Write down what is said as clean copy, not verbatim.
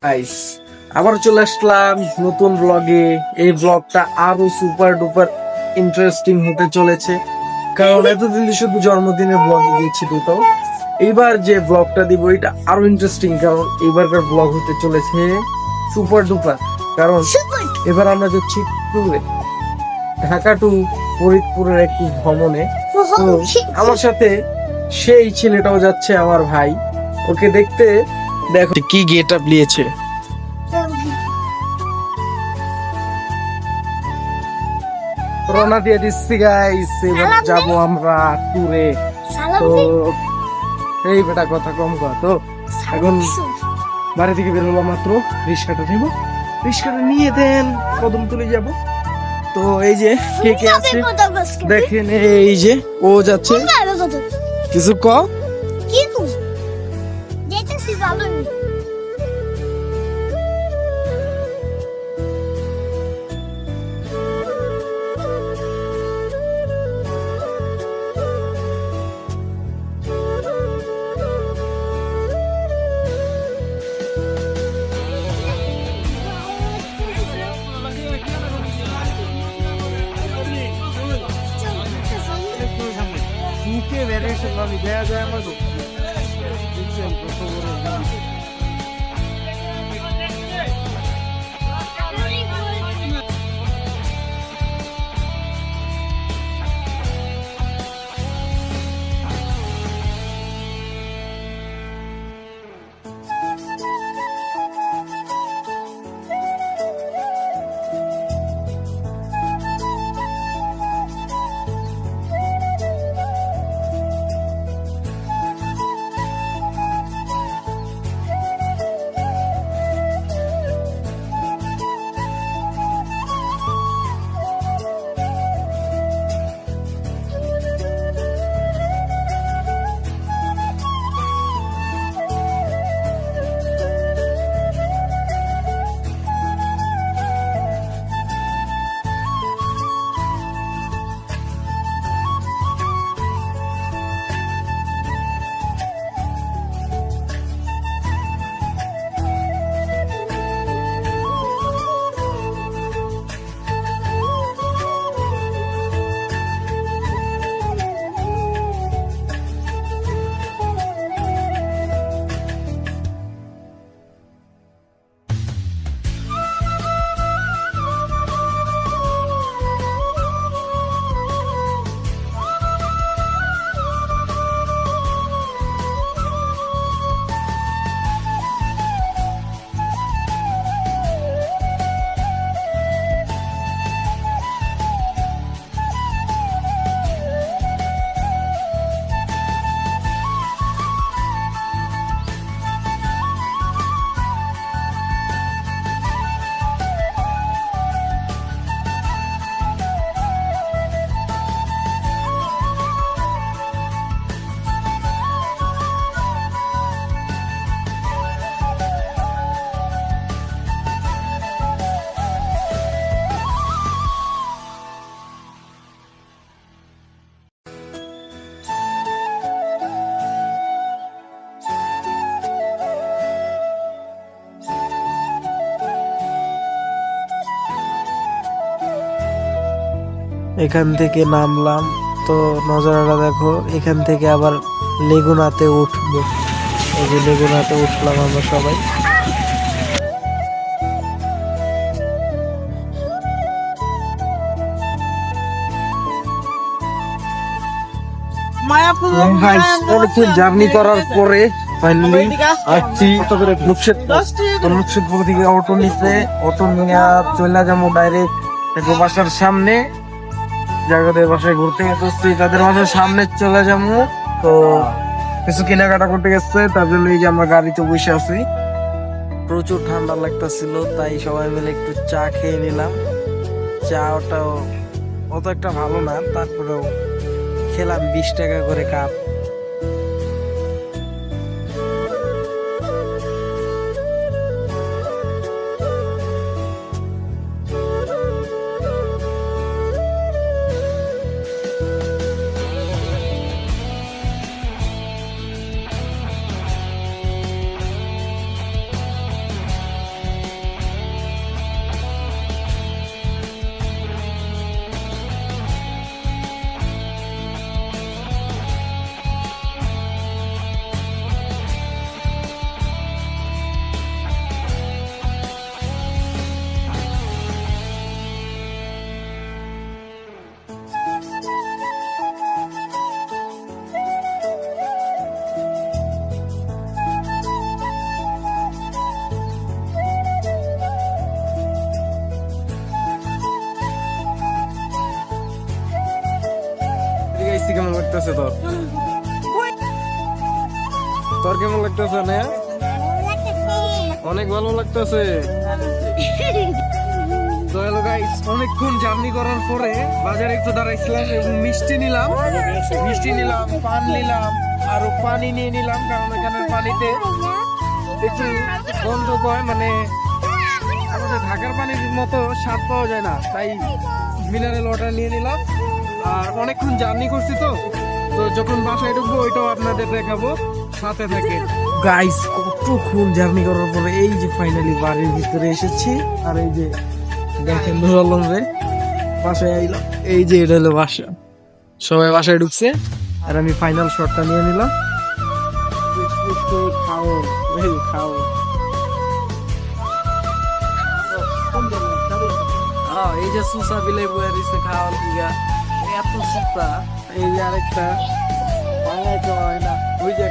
Guys, আবার চলে আসলাম নতুন ব্লগে। এই ব্লগটা আরো সুপার ডুপার ইন্টারেস্টিং হতে চলেছে, কারণ এতদিন শুধু জন্মদিনের ব্লগ দিয়েছি দুটো। এইবার যে ব্লগটা দিব এটা আরো ইন্টারেস্টিং, কারণ এবারকার ব্লগ হতে চলেছে সুপার ডুপার। কারণ এবার আমরা যাচ্ছি ট্যুরে, ঢাকা টু ফরিদপুরের একটি ভ্রমণে। তো আমার সাথে সেই ছেলেটাও যাচ্ছে, আমার ভাই। ওকে দেখতে দেখো কি গেট আপ নিয়েছে। রওনা দিয়ে দিচ্ছি গাইস, এবার যাবো আমরা ট্যুরে। তো এই বেটা কথা কম কর। তো এখন বাড়ি থেকে বের হলাম মাত্র, রিক্সাটা নেবো, রিক্সাটা নিয়ে দেন কদমতলী যাব। তো এই যে কে কে আছে দেখেন, এই যে ও যাচ্ছে। কিছু ক মুখে ভ্যারিয়েশন আমি দেয়া যায় আমার দেখছেন কত বড় এখান থেকে নামলাম। তো নজারাটা দেখো, এখান থেকে আবার লেগুনাতে উঠবো। এই যে লেগুনাতে উঠলাম আমরা সবাই। অনেকক্ষণ জার্নি করার পরে ফাইনালি আসছি মুর্শিদপুর থেকে অটো নিতে। অটো নিয়ে চলে যাবো ডাইরেক্ট বাসার সামনে। জায়গাদের বাসায় ঘুরতে গেছি, তাদের বাসার সামনে চলে যাবো। তো কিছু কেনাকাটা করতে গেছে, তার জন্য এই যে আমরা গাড়িতে বসে আছি। প্রচুর ঠান্ডা লাগতেছিল, তাই সবাই মিলে একটু চা খেয়ে নিলাম। চাটাও অত একটা ভালো না, তারপরেও খেলাম 20 টাকা করে কাপ। লাগতেছে তোর? তোর কেমন লাগতেছে না? অনেক ভালো লাগতেছে। তো হ্যালো গাইস, অনেকক্ষণ জার্নি করার পরে বাজারে একটু দাঁড়াইছিলাম এবং মিষ্টি নিলাম, পান নিলাম, আরো পানি নিয়ে নিলাম, কারণ এখানের পানিতে একটু গন্ধ পায়, মানে আমাদের ঢাকার পানির মতো স্বাদ পাওয়া যায় না, তাই মিনারেল ওয়াটার নিয়ে নিলাম। আর অনেকক্ষণ জার্নি করছি তো যখন বাসায় ঢুকবো ওইটাও আপনাদের দেখাবো, সাথে থাকে। গাইস, কতক্ষণ জার্নি করার পরে এই যে ফাইনালি বাড়ির ভিতরে এসেছি। আর এই যে দেখেন নুর আলম রে বাসায় আইলাম, এই যে এটা হলো বাসা, সবাই বাসায় ঢুকছে আর আমি ফাইনাল শটটা নিয়ে নিলাম। খাও খাও, এই যে সুসা বিলে বয়ে দিচ্ছে খাওয়ার দিঘা, এত সুসা। এই যে আরেকটা বাংলায় তো হয় না, ওই যে